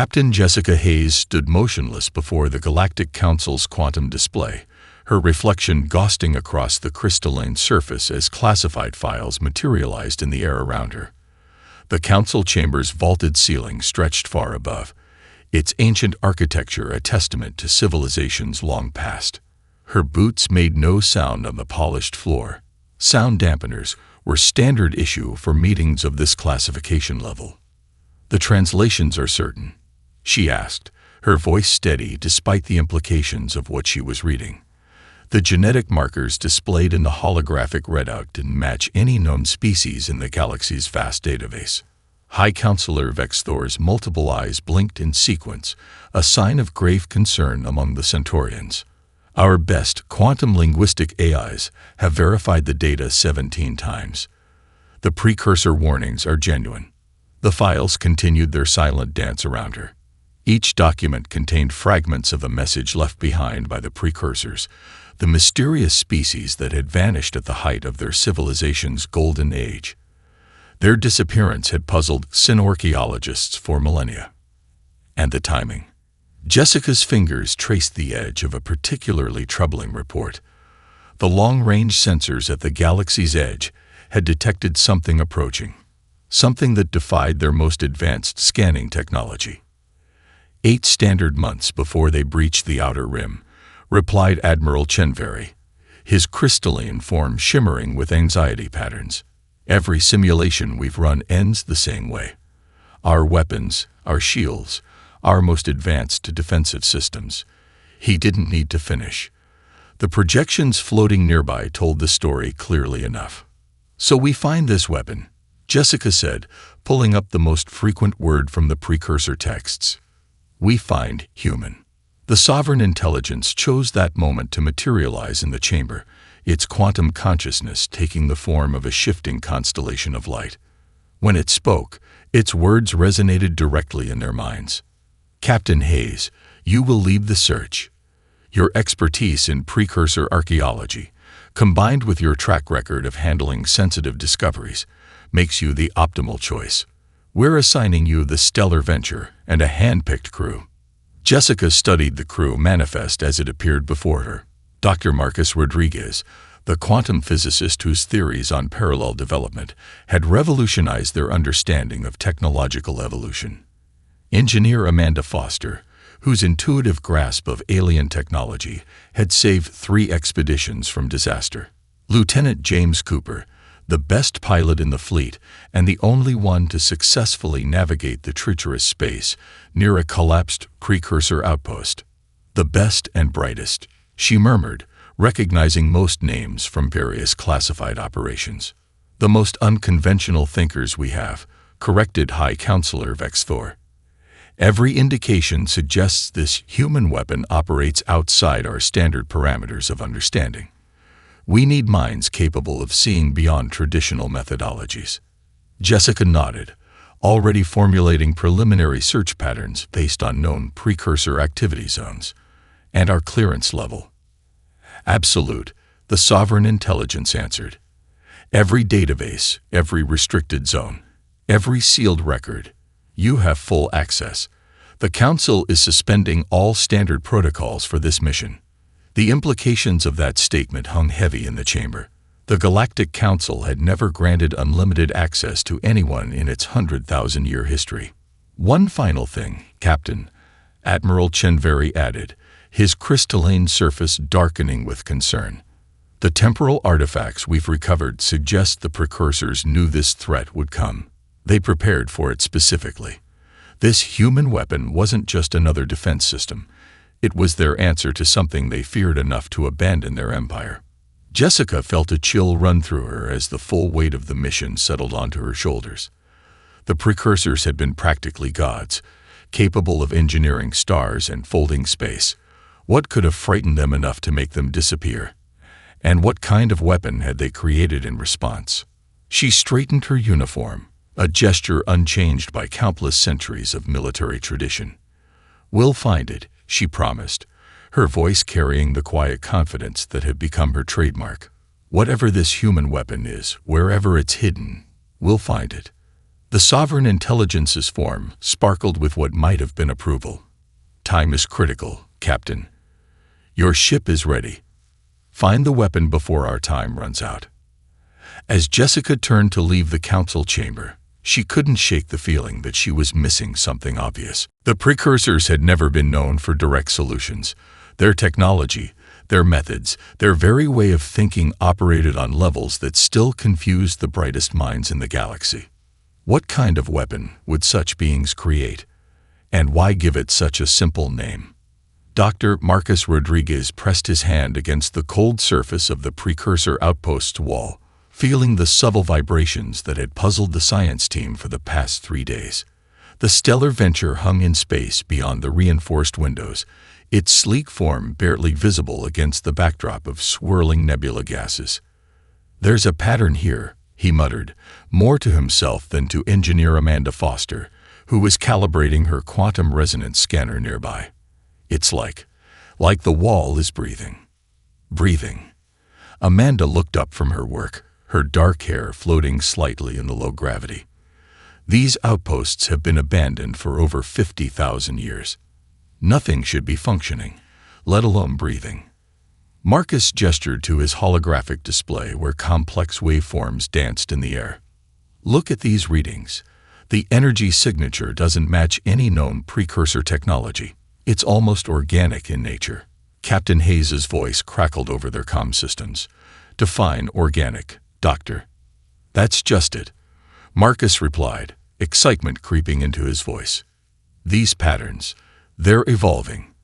Captain Jessica Hayes stood motionless before the Galactic Council's quantum display, her reflection ghosting across the crystalline surface as classified files materialized in the air around her. The council chamber's vaulted ceiling stretched far above, its ancient architecture a testament to civilizations long past. Her boots made no sound on the polished floor. Sound dampeners were standard issue for meetings of this classification level. "The translations are certain?" she asked, her voice steady despite the implications of what she was reading. The genetic markers displayed in the holographic readout didn't match any known species in the galaxy's vast database. High Counselor Vexthor's multiple eyes blinked in sequence, a sign of grave concern among the Centaurians. "Our best quantum linguistic AIs have verified the data 17 times. The precursor warnings are genuine." The files continued their silent dance around her. Each document contained fragments of a message left behind by the precursors, the mysterious species that had vanished at the height of their civilization's golden age. Their disappearance had puzzled synorchaeologists for millennia. And the timing. Jessica's fingers traced the edge of a particularly troubling report. The long-range sensors at the galaxy's edge had detected something approaching, something that defied their most advanced scanning technology. 8 standard months before they breached the outer rim, replied Admiral Chenveri, his crystalline form shimmering with anxiety patterns. "Every simulation we've run ends the same way. Our weapons, our shields, our most advanced defensive systems." He didn't need to finish. The projections floating nearby told the story clearly enough. "So we find this weapon," Jessica said, pulling up the most frequent word from the precursor texts. "We find human." The sovereign intelligence chose that moment to materialize in the chamber, its quantum consciousness taking the form of a shifting constellation of light. When it spoke, its words resonated directly in their minds. "Captain Hayes, you will lead the search. Your expertise in precursor archaeology, combined with your track record of handling sensitive discoveries, makes you the optimal choice. We're assigning you the stellar venture and a hand-picked crew." Jessica studied the crew manifest as it appeared before her. Dr. Marcus Rodriguez, the quantum physicist whose theories on parallel development had revolutionized their understanding of technological evolution. Engineer Amanda Foster, whose intuitive grasp of alien technology had saved 3 expeditions from disaster. Lieutenant James Cooper, the best pilot in the fleet and the only one to successfully navigate the treacherous space near a collapsed precursor outpost. "The best and brightest," she murmured, recognizing most names from various classified operations. "The most unconventional thinkers we have," corrected High Counselor Vexthor. "Every indication suggests this human weapon operates outside our standard parameters of understanding. We need minds capable of seeing beyond traditional methodologies." Jessica nodded, already formulating preliminary search patterns based on known precursor activity zones. "And our clearance level?" "Absolute," the sovereign intelligence answered. "Every database, every restricted zone, every sealed record. You have full access. The Council is suspending all standard protocols for this mission." The implications of that statement hung heavy in the chamber. The Galactic Council had never granted unlimited access to anyone in its 100,000-year history. "One final thing, Captain," Admiral Chenveri added, his crystalline surface darkening with concern. "The temporal artifacts we've recovered suggest the precursors knew this threat would come. They prepared for it specifically. This human weapon wasn't just another defense system. It was their answer to something they feared enough to abandon their empire." Jessica felt a chill run through her as the full weight of the mission settled onto her shoulders. The precursors had been practically gods, capable of engineering stars and folding space. What could have frightened them enough to make them disappear? And what kind of weapon had they created in response? She straightened her uniform, a gesture unchanged by countless centuries of military tradition. "We'll find it," she promised, her voice carrying the quiet confidence that had become her trademark. "Whatever this human weapon is, wherever it's hidden, we'll find it." The Sovereign Intelligence's form sparkled with what might have been approval. "Time is critical, Captain. Your ship is ready. Find the weapon before our time runs out." As Jessica turned to leave the council chamber, she couldn't shake the feeling that she was missing something obvious. The precursors had never been known for direct solutions. Their technology, their methods, their very way of thinking operated on levels that still confused the brightest minds in the galaxy. What kind of weapon would such beings create? And why give it such a simple name? Dr. Marcus Rodriguez pressed his hand against the cold surface of the precursor outpost's wall, feeling the subtle vibrations that had puzzled the science team for the past 3 days. The stellar venture hung in space beyond the reinforced windows, its sleek form barely visible against the backdrop of swirling nebula gases. "There's a pattern here," he muttered, more to himself than to engineer Amanda Foster, who was calibrating her quantum resonance scanner nearby. "It's like the wall is breathing." Breathing. Amanda looked up from her work, her dark hair floating slightly in the low gravity. These outposts have been abandoned for over 50,000 years. Nothing should be functioning, let alone breathing. Marcus gestured to his holographic display where complex waveforms danced in the air. "Look at these readings. The energy signature doesn't match any known precursor technology. It's almost organic in nature." Captain Hayes's voice crackled over their comm systems. "Define organic, Doctor." "That's just it," Marcus replied, excitement creeping into his voice. "These patterns, they're evolving.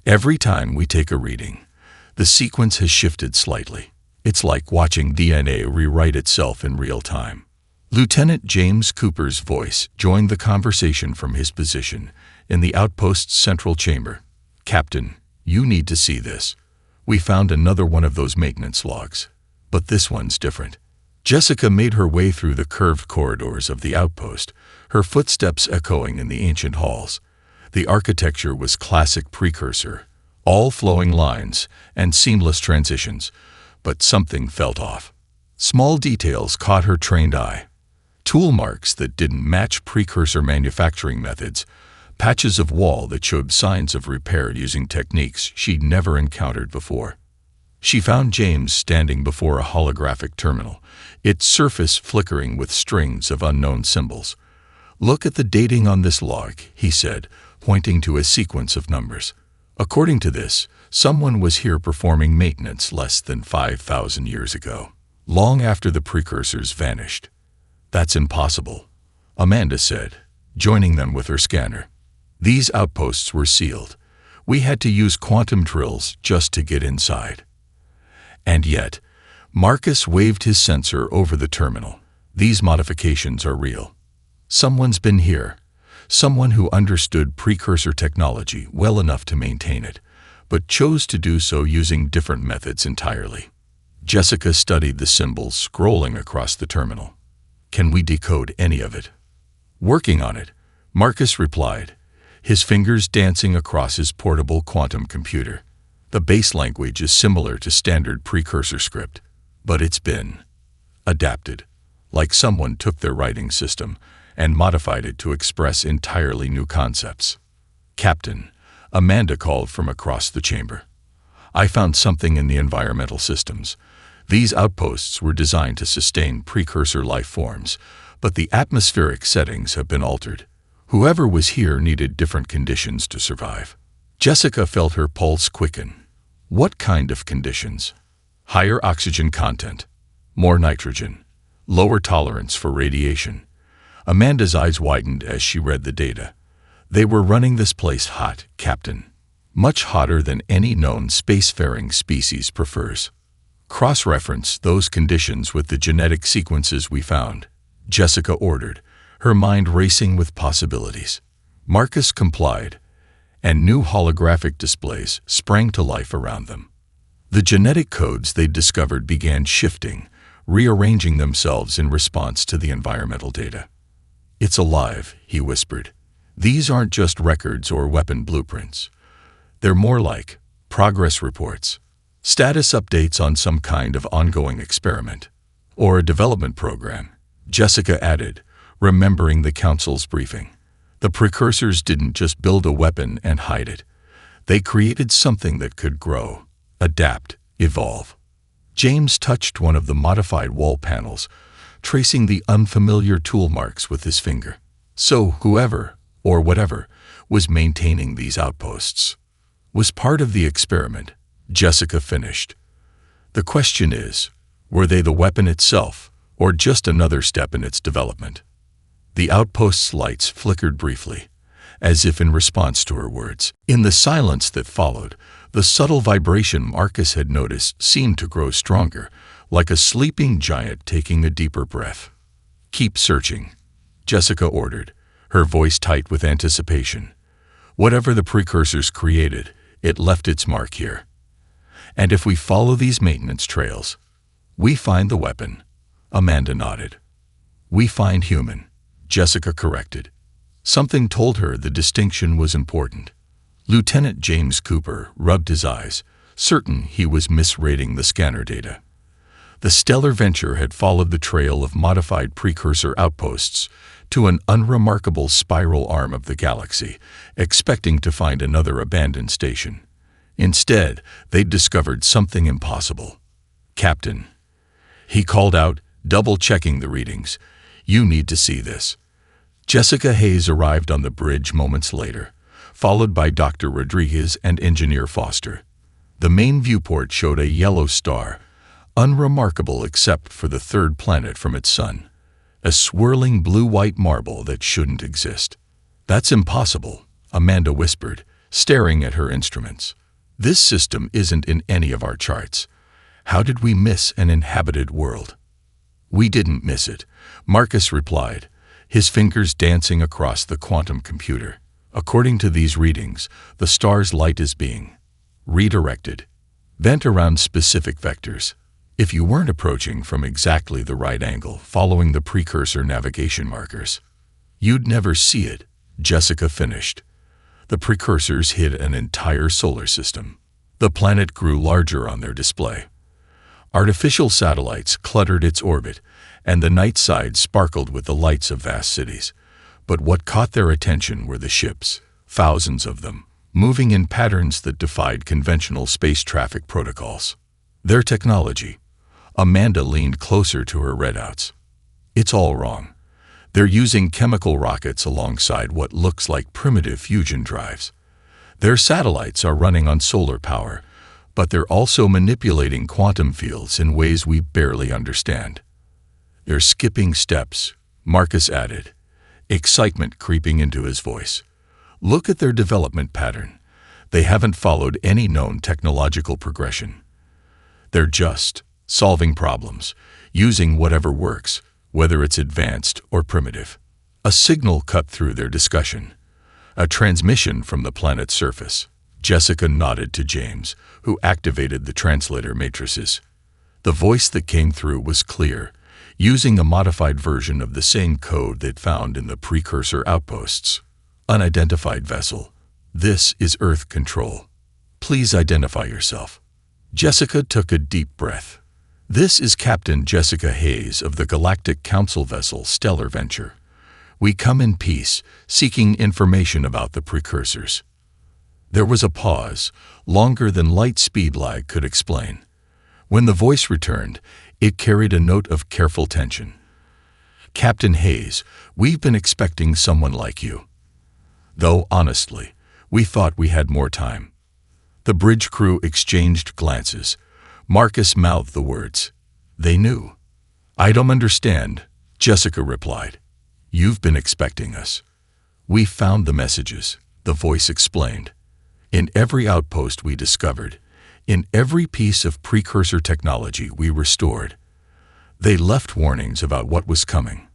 Every time we take a reading, the sequence has shifted slightly. It's like watching DNA rewrite itself in real time." Lieutenant James Cooper's voice joined the conversation from his position in the outpost's central chamber. "Captain, you need to see this. We found another one of those maintenance logs, but this one's different." Jessica made her way through the curved corridors of the outpost, her footsteps echoing in the ancient halls. The architecture was classic precursor, all flowing lines and seamless transitions, but something felt off. Small details caught her trained eye. Tool marks that didn't match precursor manufacturing methods, patches of wall that showed signs of repair using techniques she'd never encountered before. She found James standing before a holographic terminal, its surface flickering with strings of unknown symbols. "Look at the dating on this log," he said, pointing to a sequence of numbers. "According to this, someone was here performing maintenance less than 5,000 years ago, long after the precursors vanished." "That's impossible," Amanda said, joining them with her scanner. "These outposts were sealed. We had to use quantum drills just to get inside." And yet, Marcus waved his sensor over the terminal. "These modifications are real. Someone's been here. Someone who understood precursor technology well enough to maintain it, but chose to do so using different methods entirely." Jessica studied the symbols scrolling across the terminal. "Can we decode any of it?" "Working on it," Marcus replied, his fingers dancing across his portable quantum computer. "The base language is similar to standard precursor script, but it's been adapted, like someone took their writing system and modified it to express entirely new concepts." "Captain," Amanda called from across the chamber, "I found something in the environmental systems. These outposts were designed to sustain precursor life forms, but the atmospheric settings have been altered. Whoever was here needed different conditions to survive." Jessica felt her pulse quicken. What kind of conditions? Higher oxygen content, more nitrogen, lower tolerance for radiation. Amanda's eyes widened as she read the data. "They were running this place hot, Captain. Much hotter than any known spacefaring species prefers. Cross-reference those conditions with the genetic sequences we found," Jessica ordered, her mind racing with possibilities. Marcus complied, and new holographic displays sprang to life around them. The genetic codes they'd discovered began shifting, rearranging themselves in response to the environmental data. "It's alive," he whispered. "These aren't just records or weapon blueprints. They're more like progress reports, status updates on some kind of ongoing experiment, or a development program," Jessica added, remembering the council's briefing. The precursors didn't just build a weapon and hide it. They created something that could grow, adapt, evolve. James touched one of the modified wall panels, tracing the unfamiliar tool marks with his finger. So whoever, or whatever, was maintaining these outposts was part of the experiment, Jessica finished. The question is, were they the weapon itself, or just another step in its development? The outpost's lights flickered briefly, as if in response to her words. In the silence that followed, the subtle vibration Marcus had noticed seemed to grow stronger, like a sleeping giant taking a deeper breath. "Keep searching," Jessica ordered, her voice tight with anticipation. Whatever the precursors created, it left its mark here. And if we follow these maintenance trails, we find the weapon. Amanda nodded. We find human, Jessica corrected. Something told her the distinction was important. Lieutenant James Cooper rubbed his eyes, certain he was misreading the scanner data. The stellar venture had followed the trail of modified precursor outposts to an unremarkable spiral arm of the galaxy, expecting to find another abandoned station. Instead, they'd discovered something impossible. "Captain," he called out, double-checking the readings, "you need to see this." Jessica Hayes arrived on the bridge moments later, followed by Dr. Rodriguez and Engineer Foster. The main viewport showed a yellow star, unremarkable except for the third planet from its sun, a swirling blue-white marble that shouldn't exist. "That's impossible," Amanda whispered, staring at her instruments. "This system isn't in any of our charts. How did we miss an inhabited world?" "We didn't miss it," Marcus replied, his fingers dancing across the quantum computer. "According to these readings, the star's light is being redirected, bent around specific vectors. If you weren't approaching from exactly the right angle, following the precursor navigation markers, you'd never see it," Jessica finished. The precursors hid an entire solar system. The planet grew larger on their display. Artificial satellites cluttered its orbit, and the night side sparkled with the lights of vast cities. But what caught their attention were the ships, thousands of them, moving in patterns that defied conventional space traffic protocols. Their technology. Amanda leaned closer to her readouts. "It's all wrong. They're using chemical rockets alongside what looks like primitive fusion drives. Their satellites are running on solar power, but they're also manipulating quantum fields in ways we barely understand." "They're skipping steps," Marcus added, excitement creeping into his voice. "Look at their development pattern. They haven't followed any known technological progression. They're just solving problems, using whatever works, whether it's advanced or primitive." A signal cut through their discussion. A transmission from the planet's surface. Jessica nodded to James, who activated the translator matrices. The voice that came through was clear, using a modified version of the same code they'd found in the precursor outposts. "Unidentified vessel. This is Earth Control. Please identify yourself." Jessica took a deep breath. "This is Captain Jessica Hayes of the Galactic Council vessel Stellar Venture. We come in peace, seeking information about the precursors." There was a pause, longer than light speed lag could explain. When the voice returned, it carried a note of careful tension. "Captain Hayes, we've been expecting someone like you. Though, honestly, we thought we had more time." The bridge crew exchanged glances. Marcus mouthed the words. They knew. "I don't understand," Jessica replied. "You've been expecting us. We found the messages," the voice explained. "In every outpost we discovered, in every piece of precursor technology we restored. They left warnings about what was coming,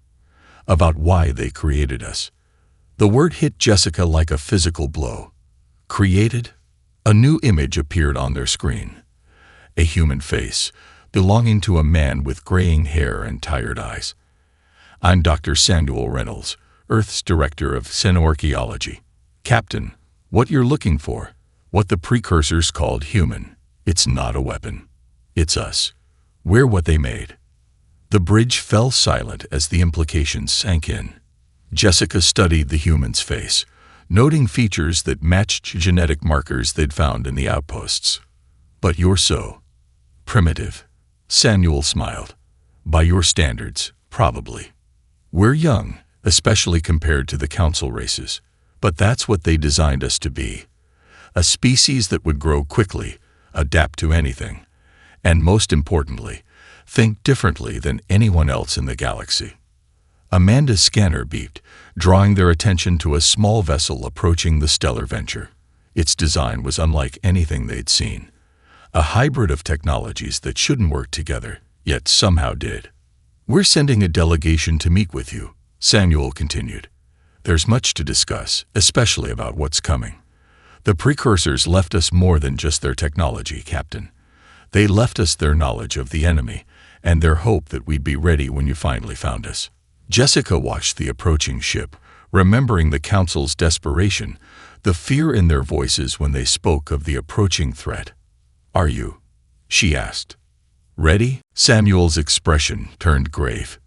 about why they created us." The word hit Jessica like a physical blow. Created? A new image appeared on their screen. A human face, belonging to a man with graying hair and tired eyes. "I'm Dr. Samuel Reynolds, Earth's Director of Xenoarchaeology. Captain, what you're looking for, what the precursors called human, it's not a weapon. It's us. We're what they made." The bridge fell silent as the implications sank in. Jessica studied the human's face, noting features that matched genetic markers they'd found in the outposts. "But you're so primitive." Samuel smiled. "By your standards, probably. We're young, especially compared to the council races, but that's what they designed us to be. A species that would grow quickly, adapt to anything, and most importantly, think differently than anyone else in the galaxy." Amanda's scanner beeped, drawing their attention to a small vessel approaching the stellar venture. Its design was unlike anything they'd seen. A hybrid of technologies that shouldn't work together, yet somehow did. "We're sending a delegation to meet with you," Samuel continued. "There's much to discuss, especially about what's coming. The precursors left us more than just their technology, Captain. They left us their knowledge of the enemy, and their hope that we'd be ready when you finally found us." Jessica watched the approaching ship, remembering the Council's desperation, the fear in their voices when they spoke of the approaching threat. "Are you?" she asked. "Ready?" Samuel's expression turned grave.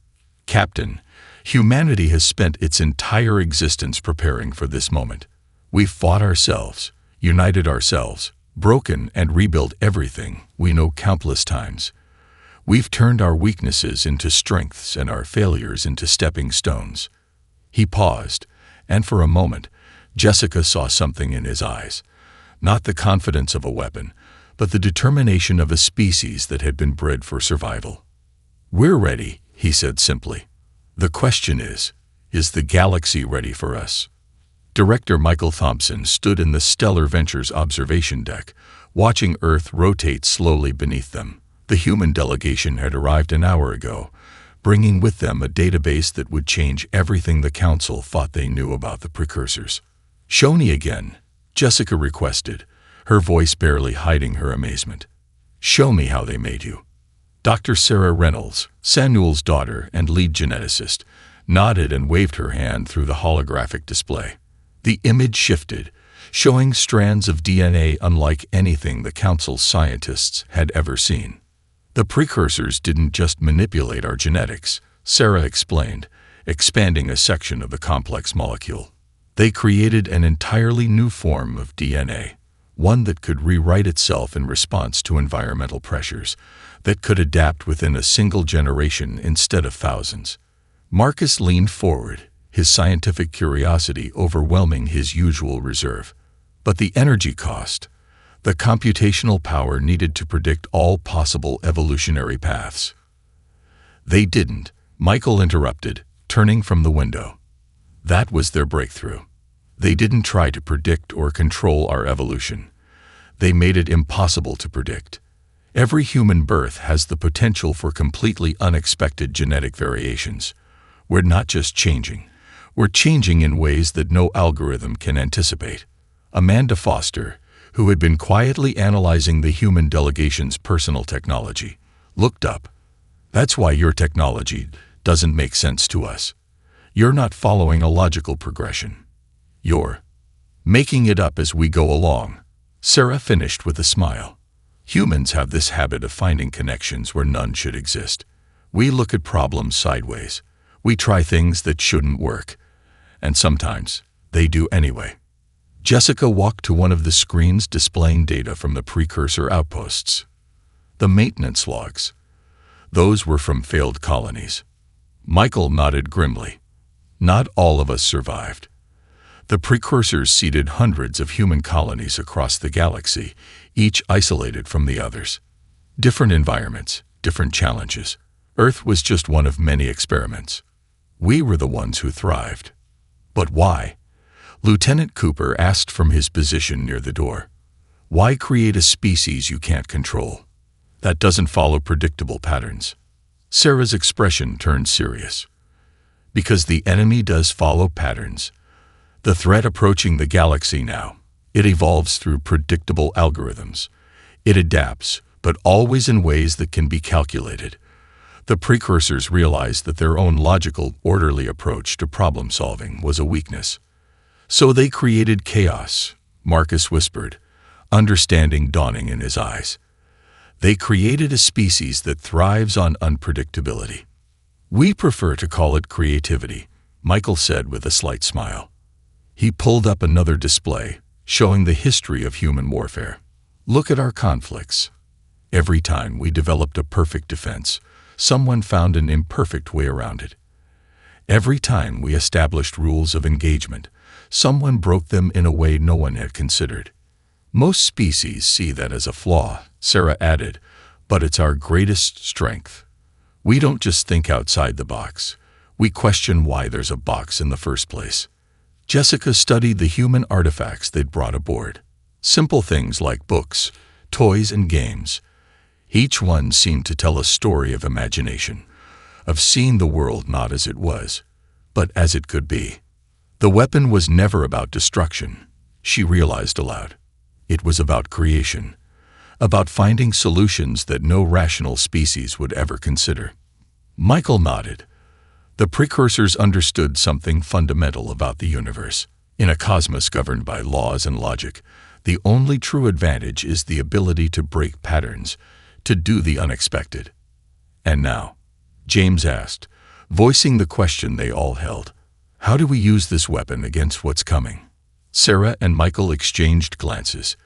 "Captain, humanity has spent its entire existence preparing for this moment. We've fought ourselves, united ourselves, broken and rebuilt everything we know countless times. We've turned our weaknesses into strengths and our failures into stepping stones." He paused, and for a moment, Jessica saw something in his eyes. Not the confidence of a weapon, but the determination of a species that had been bred for survival. "We're ready," he said simply. "The question is the galaxy ready for us?" Director Michael Thompson stood in the Stellar Ventures observation deck, watching Earth rotate slowly beneath them. The human delegation had arrived an hour ago, bringing with them a database that would change everything the Council thought they knew about the precursors. "Show me again," Jessica requested, her voice barely hiding her amazement. "Show me how they made you." Dr. Sarah Reynolds, Samuel's daughter and lead geneticist, nodded and waved her hand through the holographic display. The image shifted, showing strands of DNA unlike anything the Council's scientists had ever seen. "The precursors didn't just manipulate our genetics," Sarah explained, expanding a section of the complex molecule. "They created an entirely new form of DNA, one that could rewrite itself in response to environmental pressures, that could adapt within a single generation instead of thousands." Marcus leaned forward, his scientific curiosity overwhelming his usual reserve. "But the energy cost, the computational power needed to predict all possible evolutionary paths." "They didn't," Michael interrupted, turning from the window. "That was their breakthrough. They didn't try to predict or control our evolution. They made it impossible to predict. Every human birth has the potential for completely unexpected genetic variations. We're not just changing. We're changing in ways that no algorithm can anticipate." Amanda Foster, who had been quietly analyzing the human delegation's personal technology, looked up. "That's why your technology doesn't make sense to us. You're not following a logical progression. You're making it up as we go along." Sarah finished with a smile. "Humans have this habit of finding connections where none should exist. We look at problems sideways. We try things that shouldn't work. And sometimes they do anyway." Jessica walked to one of the screens displaying data from the precursor outposts. The maintenance logs. Those were from failed colonies. Michael nodded grimly. "Not all of us survived. The precursors seeded hundreds of human colonies across the galaxy, each isolated from the others. Different environments, different challenges. Earth was just one of many experiments. We were the ones who thrived." "But why?" Lieutenant Cooper asked from his position near the door. "Why create a species you can't control? That doesn't follow predictable patterns." Sarah's expression turned serious. "Because the enemy does follow patterns. The threat approaching the galaxy now, it evolves through predictable algorithms. It adapts, but always in ways that can be calculated. The precursors realized that their own logical, orderly approach to problem-solving was a weakness. So they created chaos," Marcus whispered, understanding dawning in his eyes. "They created a species that thrives on unpredictability. "We prefer to call it creativity," Michael said with a slight smile. He pulled up another display, showing the history of human warfare. "Look at our conflicts. Every time we developed a perfect defense, someone found an imperfect way around it. Every time we established rules of engagement, someone broke them in a way no one had considered. Most species see that as a flaw," Sarah added, "but it's our greatest strength. We don't just think outside the box. We question why there's a box in the first place." Jessica studied the human artifacts they'd brought aboard. Simple things like books, toys, and games. Each one seemed to tell a story of imagination, of seeing the world not as it was, but as it could be. The weapon was never about destruction, she realized aloud. It was about creation, about finding solutions that no rational species would ever consider. Michael nodded. The precursors understood something fundamental about the universe. In a cosmos governed by laws and logic, the only true advantage is the ability to break patterns, to do the unexpected. "And now," James asked, voicing the question they all held, "how do we use this weapon against what's coming?" Sarah and Michael exchanged glances.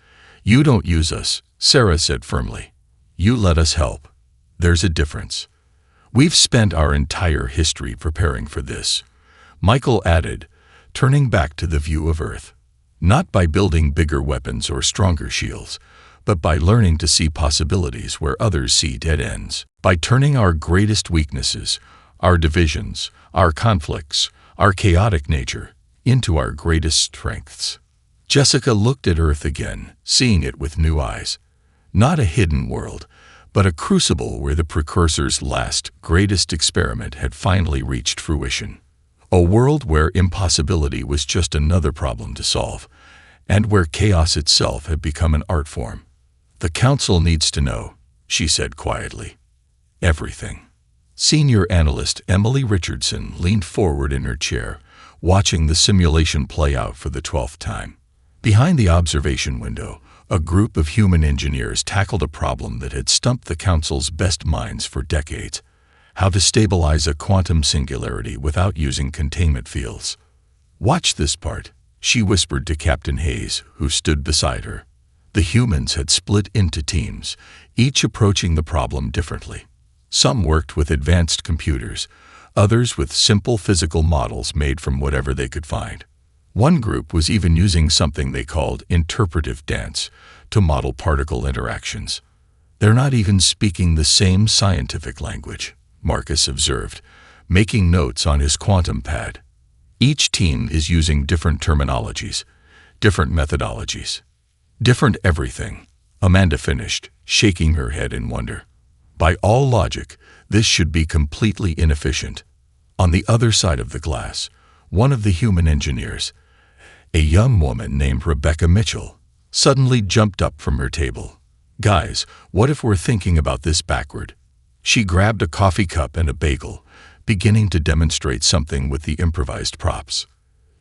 "You don't use us," Sarah said firmly. "You let us help. There's a difference. We've spent our entire history preparing for this," Michael added, turning back to the view of Earth. "Not by building bigger weapons or stronger shields, but by learning to see possibilities where others see dead ends. By turning our greatest weaknesses, our divisions, our conflicts, our chaotic nature, into our greatest strengths." Jessica looked at Earth again, seeing it with new eyes. Not a hidden world, but a crucible where the precursors' last, greatest experiment had finally reached fruition. A world where impossibility was just another problem to solve, and where chaos itself had become an art form. "The Council needs to know," she said quietly. "Everything." Senior analyst Emily Richardson leaned forward in her chair, watching the simulation play out for the 12th time. Behind the observation window, a group of human engineers tackled a problem that had stumped the Council's best minds for decades: how to stabilize a quantum singularity without using containment fields. "Watch this part," she whispered to Captain Hayes, who stood beside her. The humans had split into teams, each approaching the problem differently. Some worked with advanced computers, others with simple physical models made from whatever they could find. One group was even using something they called interpretive dance to model particle interactions. "They're not even speaking the same scientific language," Marcus observed, making notes on his quantum pad. "Each team is using different terminologies, different methodologies, different everything," Amanda finished, shaking her head in wonder. "By all logic, this should be completely inefficient." On the other side of the glass, one of the human engineers, a young woman named Rebecca Mitchell, suddenly jumped up from her table. "Guys, what if we're thinking about this backward?" She grabbed a coffee cup and a bagel, beginning to demonstrate something with the improvised props.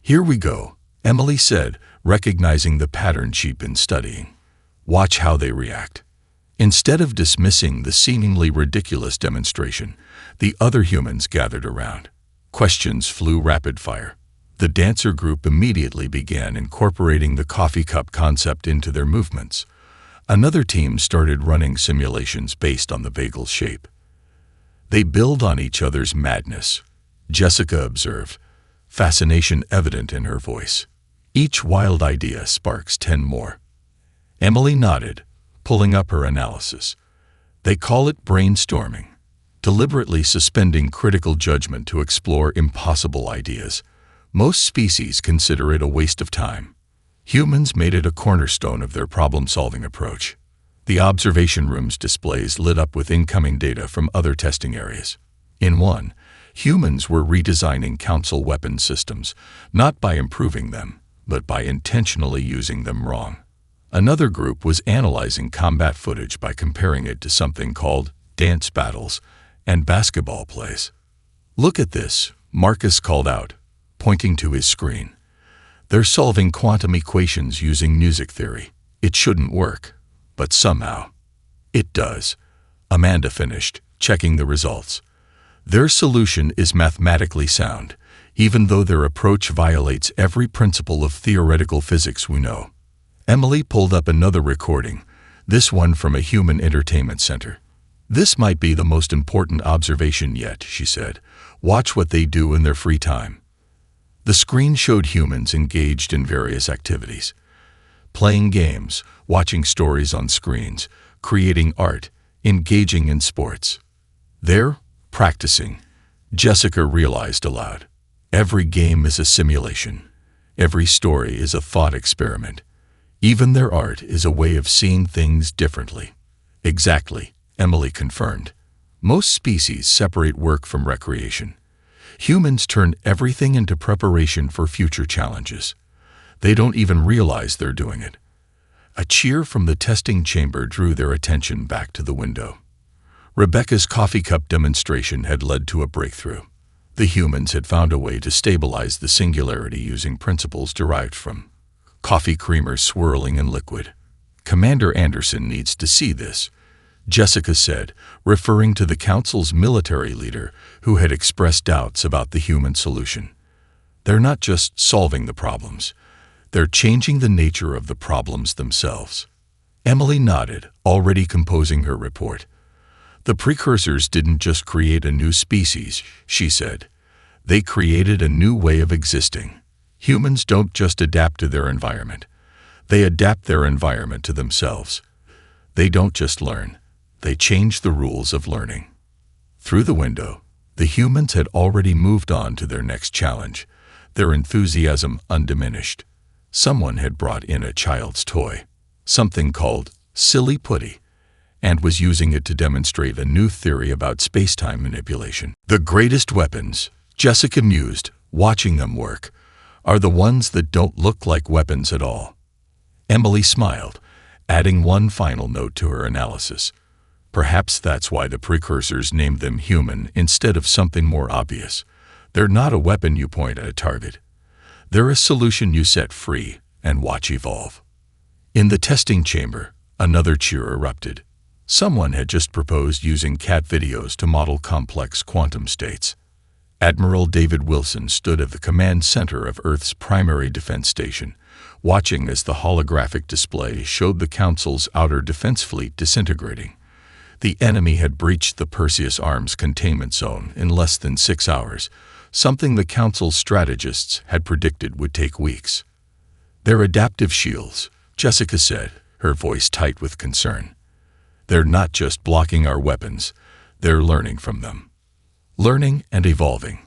"Here we go," Emily said, recognizing the pattern she'd been studying. "Watch how they react." Instead of dismissing the seemingly ridiculous demonstration, the other humans gathered around. Questions flew rapid fire. The dancer group immediately began incorporating the coffee cup concept into their movements. Another team started running simulations based on the bagel's shape. "They build on each other's madness," Jessica observed, fascination evident in her voice. "Each wild idea sparks 10 more." Emily nodded, pulling up her analysis. "They call it brainstorming, deliberately suspending critical judgment to explore impossible ideas. Most species consider it a waste of time. Humans made it a cornerstone of their problem-solving approach." The observation room's displays lit up with incoming data from other testing areas. In one, humans were redesigning Council weapon systems, not by improving them, but by intentionally using them wrong. Another group was analyzing combat footage by comparing it to something called dance battles and basketball plays. "Look at this," Marcus called out, pointing to his screen. "They're solving quantum equations using music theory. It shouldn't work, but somehow it does," Amanda finished, checking the results. Their solution is mathematically sound, even though their approach violates every principle of theoretical physics we know. Emily pulled up another recording, this one from a human entertainment center. "This might be the most important observation yet," she said. "Watch what they do in their free time." The screen showed humans engaged in various activities. Playing games, watching stories on screens, creating art, engaging in sports. They're practicing, Jessica realized aloud. Every game is a simulation. Every story is a thought experiment. Even their art is a way of seeing things differently. Exactly, Emily confirmed. Most species separate work from recreation. Humans turn everything into preparation for future challenges. They don't even realize they're doing it. A cheer from the testing chamber drew their attention back to the window. Rebecca's coffee cup demonstration had led to a breakthrough. The humans had found a way to stabilize the singularity using principles derived from coffee creamer swirling in liquid. "Commander Anderson needs to see this," Jessica said, referring to the Council's military leader who had expressed doubts about the human solution. "They're not just solving the problems. They're changing the nature of the problems themselves." Emily nodded, already composing her report. "The precursors didn't just create a new species," she said. "They created a new way of existing. Humans don't just adapt to their environment. They adapt their environment to themselves. They don't just learn. They change the rules of learning." Through the window, the humans had already moved on to their next challenge, their enthusiasm undiminished. Someone had brought in a child's toy, something called Silly Putty, and was using it to demonstrate a new theory about space-time manipulation. "The greatest weapons," Jessica mused, watching them work, "are the ones that don't look like weapons at all." Emily smiled, adding one final note to her analysis. "Perhaps that's why the precursors named them human instead of something more obvious. They're not a weapon you point at a target. They're a solution you set free and watch evolve." In the testing chamber, another cheer erupted. Someone had just proposed using cat videos to model complex quantum states. Admiral David Wilson stood at the command center of Earth's primary defense station, watching as the holographic display showed the Council's outer defense fleet disintegrating. The enemy had breached the Perseus Arms containment zone in less than 6 hours, something the Council's strategists had predicted would take weeks. "They're adaptive shields," Jessica said, her voice tight with concern. "They're not just blocking our weapons, they're learning from them." "Learning and evolving,"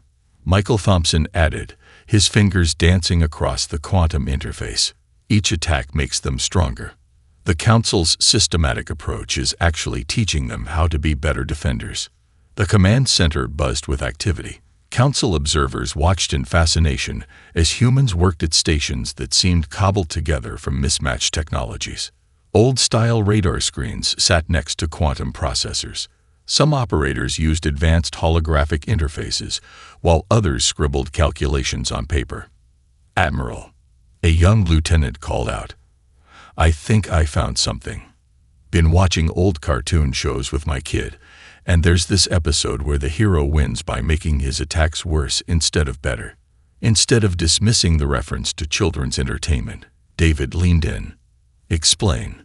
Michael Thompson added, his fingers dancing across the quantum interface. "Each attack makes them stronger. The Council's systematic approach is actually teaching them how to be better defenders." The command center buzzed with activity. Council observers watched in fascination as humans worked at stations that seemed cobbled together from mismatched technologies. Old-style radar screens sat next to quantum processors. Some operators used advanced holographic interfaces, while others scribbled calculations on paper. "Admiral," a young lieutenant called out, "I think I found something. Been watching old cartoon shows with my kid, and there's this episode where the hero wins by making his attacks worse instead of better." Instead of dismissing the reference to children's entertainment, David leaned in. "Explain."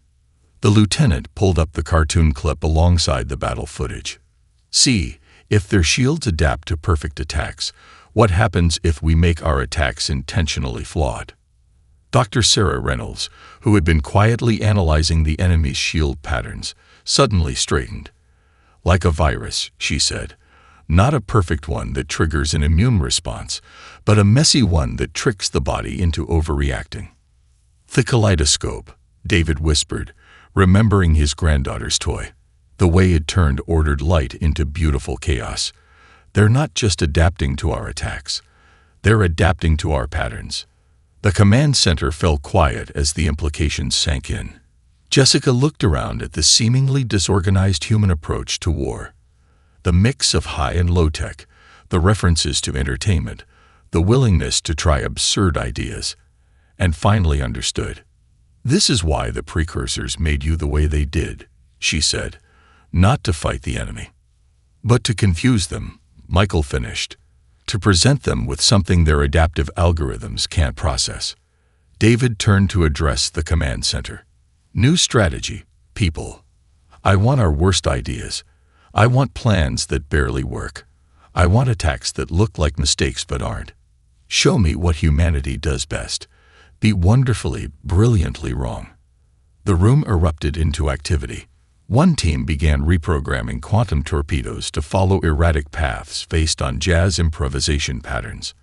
The lieutenant pulled up the cartoon clip alongside the battle footage. "See, if their shields adapt to perfect attacks, what happens if we make our attacks intentionally flawed?" Dr. Sarah Reynolds, who had been quietly analyzing the enemy's shield patterns, suddenly straightened. "Like a virus," she said. "Not a perfect one that triggers an immune response, but a messy one that tricks the body into overreacting." "The kaleidoscope," David whispered, remembering his granddaughter's toy. "The way it turned ordered light into beautiful chaos. They're not just adapting to our attacks. They're adapting to our patterns." The command center fell quiet as the implications sank in. Jessica looked around at the seemingly disorganized human approach to war. The mix of high and low tech, the references to entertainment, the willingness to try absurd ideas, and finally understood. "This is why the precursors made you the way they did," she said. "Not to fight the enemy, but to confuse them, Michael finished, to present them with something their adaptive algorithms can't process. David turned to address the command center. New strategy, people. I want our worst ideas. I want plans that barely work. I want attacks that look like mistakes but aren't. Show me what humanity does best. Be wonderfully, brilliantly wrong. The room erupted into activity. One team began reprogramming quantum torpedoes to follow erratic paths based on jazz improvisation patterns.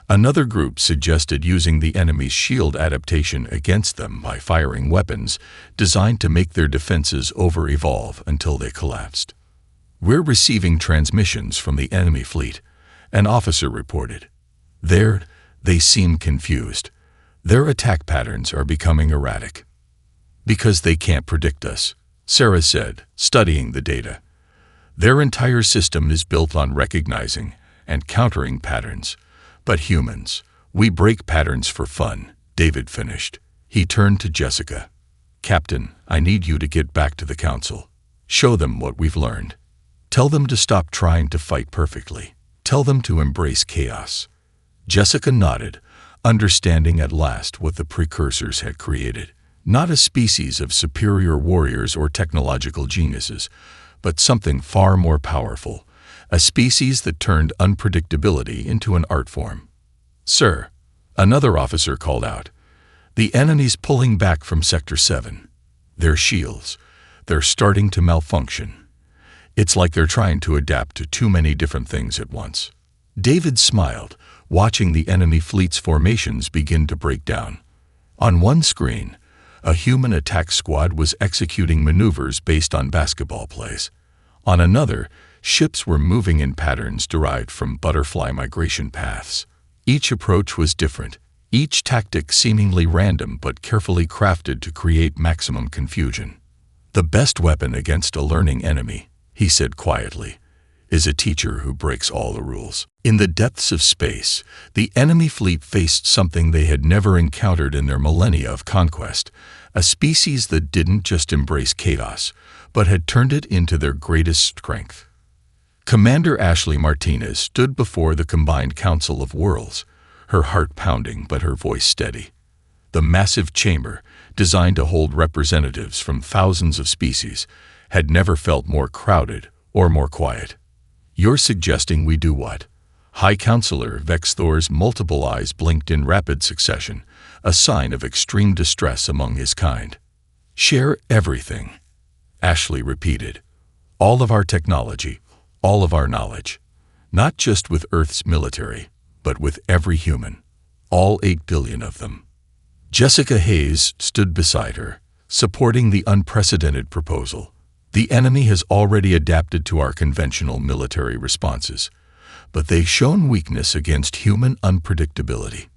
Another group suggested using the enemy's shield adaptation against them by firing weapons designed to make their defenses over-evolve until they collapsed. We're receiving transmissions from the enemy fleet, an officer reported. They seem confused. Their attack patterns are becoming erratic. Because they can't predict us, Sarah said, studying the data. Their entire system is built on recognizing and countering patterns. But humans, we break patterns for fun, David finished. He turned to Jessica. Captain, I need you to get back to the council. Show them what we've learned. Tell them to stop trying to fight perfectly. Tell them to embrace chaos. Jessica nodded, understanding at last what the precursors had created. Not a species of superior warriors or technological geniuses, but something far more powerful, a species that turned unpredictability into an art form. Sir, another officer called out, the enemy's pulling back from Sector 7. Their shields, they're starting to malfunction. It's like they're trying to adapt to too many different things at once. David smiled, watching the enemy fleet's formations begin to break down. On one screen, a human attack squad was executing maneuvers based on basketball plays. On another, ships were moving in patterns derived from butterfly migration paths. Each approach was different, each tactic seemingly random but carefully crafted to create maximum confusion. The best weapon against a learning enemy, he said quietly, is a teacher who breaks all the rules. In the depths of space, the enemy fleet faced something they had never encountered in their millennia of conquest, a species that didn't just embrace chaos, but had turned it into their greatest strength. Commander Ashley Martinez stood before the combined Council of Worlds, her heart pounding but her voice steady. The massive chamber, designed to hold representatives from thousands of species, had never felt more crowded or more quiet. You're suggesting we do what? High Counselor Vex Thor's multiple eyes blinked in rapid succession, a sign of extreme distress among his kind. Share everything, Ashley repeated. All of our technology, all of our knowledge. Not just with Earth's military, but with every human. All 8 billion of them. Jessica Hayes stood beside her, supporting the unprecedented proposal. The enemy has already adapted to our conventional military responses, but they've shown weakness against human unpredictability.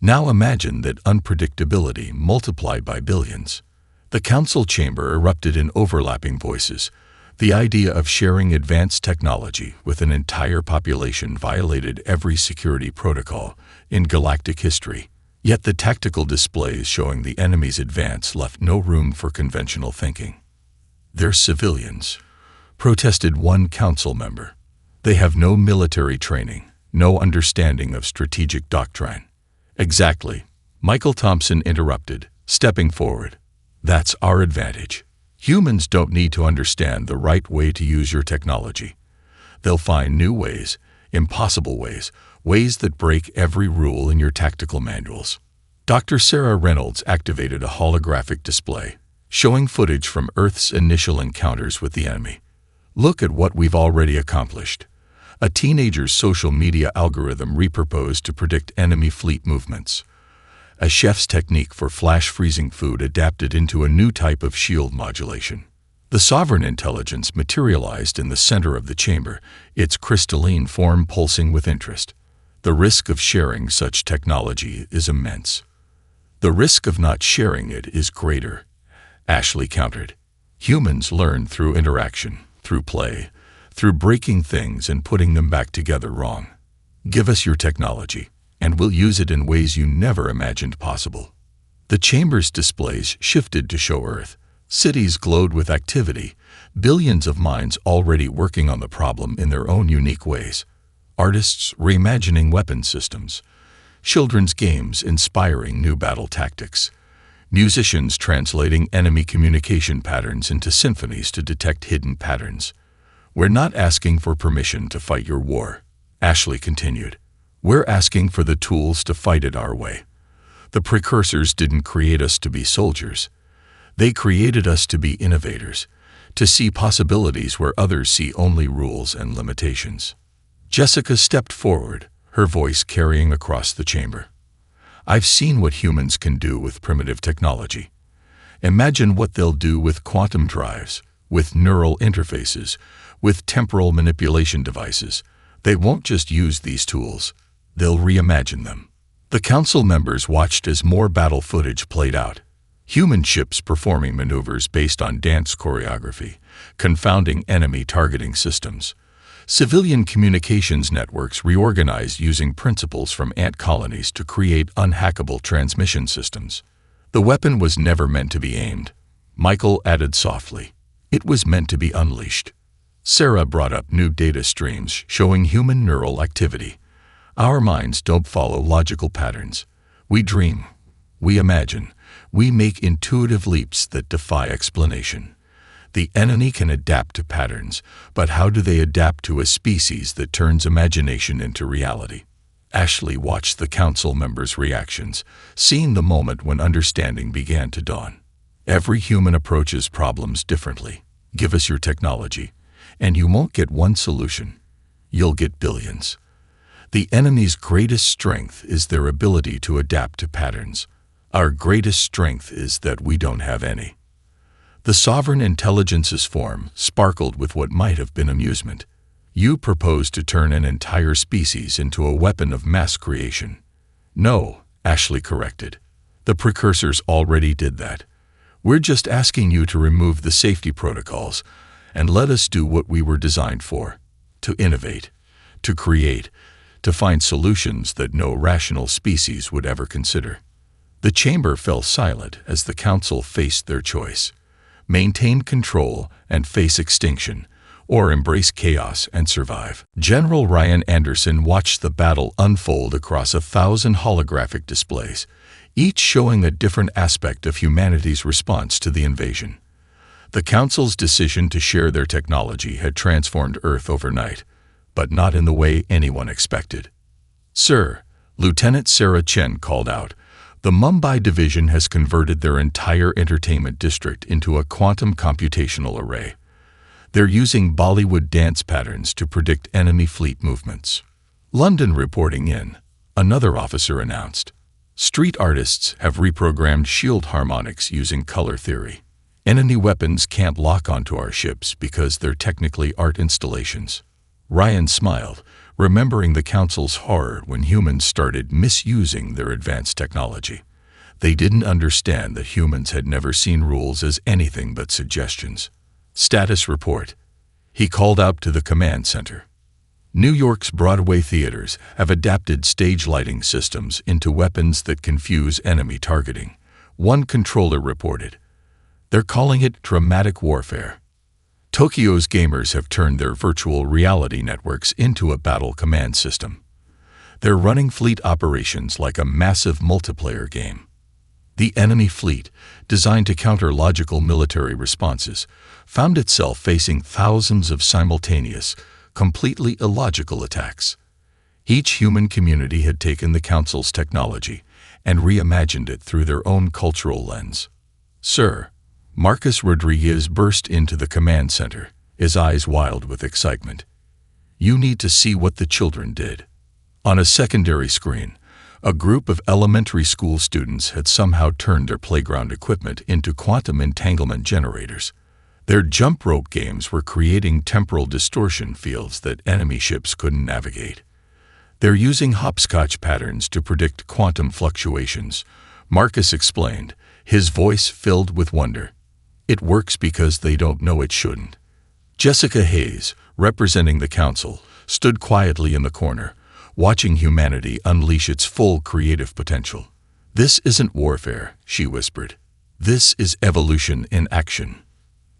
Now imagine that unpredictability multiplied by billions. The council chamber erupted in overlapping voices. The idea of sharing advanced technology with an entire population violated every security protocol in galactic history. Yet the tactical displays showing the enemy's advance left no room for conventional thinking. They're civilians, protested one council member. They have no military training, no understanding of strategic doctrine. Exactly, Michael Thompson interrupted, stepping forward. That's our advantage. Humans don't need to understand the right way to use your technology. They'll find new ways, impossible ways, ways that break every rule in your tactical manuals. Dr. Sarah Reynolds activated a holographic display, showing footage from Earth's initial encounters with the enemy. Look at what we've already accomplished. A teenager's social media algorithm repurposed to predict enemy fleet movements. A chef's technique for flash freezing food adapted into a new type of shield modulation. The sovereign intelligence materialized in the center of the chamber, its crystalline form pulsing with interest. The risk of sharing such technology is immense. The risk of not sharing it is greater, Ashley countered. Humans learn through interaction, through play, through breaking things and putting them back together wrong. Give us your technology, and we'll use it in ways you never imagined possible. The chamber's displays shifted to show Earth, Cities glowed with activity, billions of minds already working on the problem in their own unique ways. Artists reimagining weapon systems, children's games inspiring new battle tactics, musicians translating enemy communication patterns into symphonies to detect hidden patterns. "We're not asking for permission to fight your war," Ashley continued. "We're asking for the tools to fight it our way. The precursors didn't create us to be soldiers. They created us to be innovators, to see possibilities where others see only rules and limitations." Jessica stepped forward, her voice carrying across the chamber. "I've seen what humans can do with primitive technology. Imagine what they'll do with quantum drives, with neural interfaces, with temporal manipulation devices. They won't just use these tools, they'll reimagine them." The council members watched as more battle footage played out. Human ships performing maneuvers based on dance choreography, confounding enemy targeting systems. Civilian communications networks reorganized using principles from ant colonies to create unhackable transmission systems. "The weapon was never meant to be aimed," Michael added softly. "It was meant to be unleashed." Sarah brought up new data streams showing human neural activity. "Our minds don't follow logical patterns. We dream, we imagine, we make intuitive leaps that defy explanation. The enemy can adapt to patterns, but how do they adapt to a species that turns imagination into reality?" Ashley watched the council members' reactions, seeing the moment when understanding began to dawn. "Every human approaches problems differently. Give us your technology, and you won't get one solution. You'll get billions. The enemy's greatest strength is their ability to adapt to patterns. Our greatest strength is that we don't have any." The sovereign intelligence's form sparkled with what might have been amusement. "You propose to turn an entire species into a weapon of mass creation." "No," Ashley corrected. "The precursors already did that. We're just asking you to remove the safety protocols and let us do what we were designed for: to innovate, to create, to find solutions that no rational species would ever consider." The chamber fell silent as the council faced their choice: maintain control and face extinction, or embrace chaos and survive. General Ryan Anderson watched the battle unfold across 1,000 holographic displays, each showing a different aspect of humanity's response to the invasion. The Council's decision to share their technology had transformed Earth overnight, but not in the way anyone expected. "Sir," Lieutenant Sarah Chen called out, "the Mumbai Division has converted their entire entertainment district into a quantum computational array. They're using Bollywood dance patterns to predict enemy fleet movements." "London reporting in," another officer announced. "Street artists have reprogrammed shield harmonics using color theory. Enemy weapons can't lock onto our ships because they're technically art installations." Ryan smiled, remembering the Council's horror when humans started misusing their advanced technology. They didn't understand that humans had never seen rules as anything but suggestions. "Status report," he called out to the command center. "New York's Broadway theaters have adapted stage lighting systems into weapons that confuse enemy targeting," one controller reported. "They're calling it dramatic warfare." Tokyo's gamers have turned their virtual reality networks into a battle command system. They're running fleet operations like a massive multiplayer game. The enemy fleet, designed to counter logical military responses, found itself facing thousands of simultaneous, completely illogical attacks. Each human community had taken the Council's technology and reimagined it through their own cultural lens. "Sir," Marcus Rodriguez burst into the command center, his eyes wild with excitement. "You need to see what the children did." On a secondary screen, a group of elementary school students had somehow turned their playground equipment into quantum entanglement generators. Their jump rope games were creating temporal distortion fields that enemy ships couldn't navigate. "They're using hopscotch patterns to predict quantum fluctuations," Marcus explained, his voice filled with wonder. "It works because they don't know it shouldn't." Jessica Hayes, representing the Council, stood quietly in the corner, watching humanity unleash its full creative potential. "This isn't warfare," she whispered. This is evolution in action.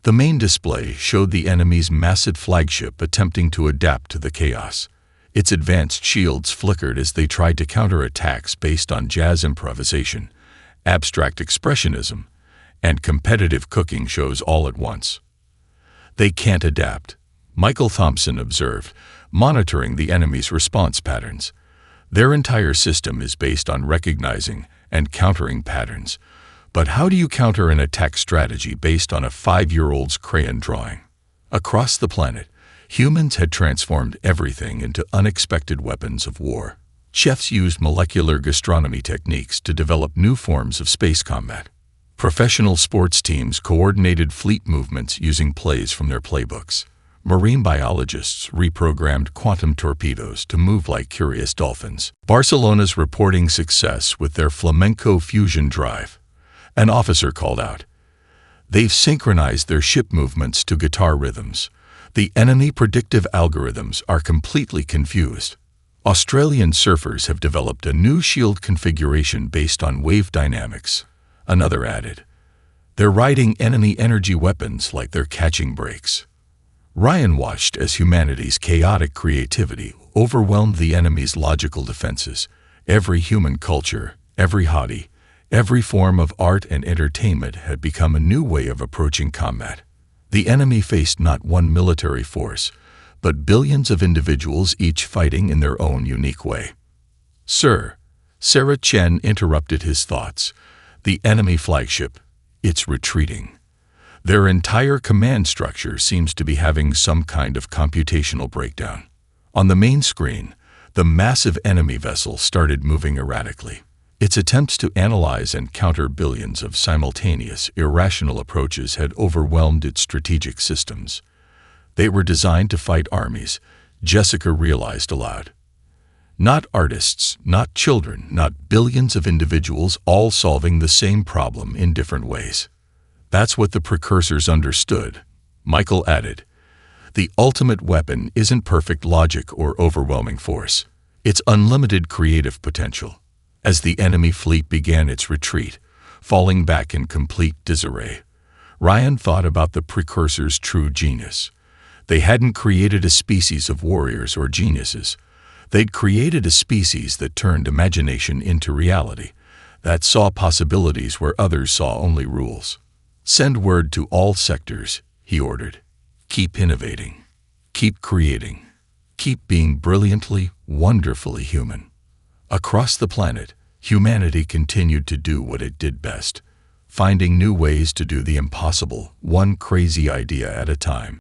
The main display showed the enemy's massive flagship attempting to adapt to the chaos. Its advanced shields flickered as they tried to counter attacks based on jazz improvisation, abstract expressionism, and competitive cooking shows all at once. They can't adapt, Michael Thompson observed, monitoring the enemy's response patterns. Their entire system is based on recognizing and countering patterns. But how do you counter an attack strategy based on a 5-year-old's crayon drawing? Across the planet, humans had transformed everything into unexpected weapons of war. Chefs used molecular gastronomy techniques to develop new forms of space combat. Professional sports teams coordinated fleet movements using plays from their playbooks. Marine biologists reprogrammed quantum torpedoes to move like curious dolphins. Barcelona's reporting success with their flamenco fusion drive. An officer called out, "They've synchronized their ship movements to guitar rhythms. The enemy predictive algorithms are completely confused." Australian surfers have developed a new shield configuration based on wave dynamics. Another added, "They're riding enemy energy weapons like they're catching breaks." Ryan watched as humanity's chaotic creativity overwhelmed the enemy's logical defenses. Every human culture, every hobby, every form of art and entertainment had become a new way of approaching combat. The enemy faced not one military force, but billions of individuals each fighting in their own unique way. "Sir," Sarah Chen interrupted his thoughts, "the enemy flagship, it's retreating. Their entire command structure seems to be having some kind of computational breakdown." On the main screen, the massive enemy vessel started moving erratically. Its attempts to analyze and counter billions of simultaneous, irrational approaches had overwhelmed its strategic systems. They were designed to fight armies, Jessica realized aloud. Not artists, not children, not billions of individuals all solving the same problem in different ways. "That's what the precursors understood," Michael added. "The ultimate weapon isn't perfect logic or overwhelming force. It's unlimited creative potential." As the enemy fleet began its retreat, falling back in complete disarray, Ryan thought about the precursors' true genius. They hadn't created a species of warriors or geniuses. They'd created a species that turned imagination into reality, that saw possibilities where others saw only rules. "Send word to all sectors," he ordered. "Keep innovating. Keep creating. Keep being brilliantly, wonderfully human." Across the planet, humanity continued to do what it did best, finding new ways to do the impossible, one crazy idea at a time.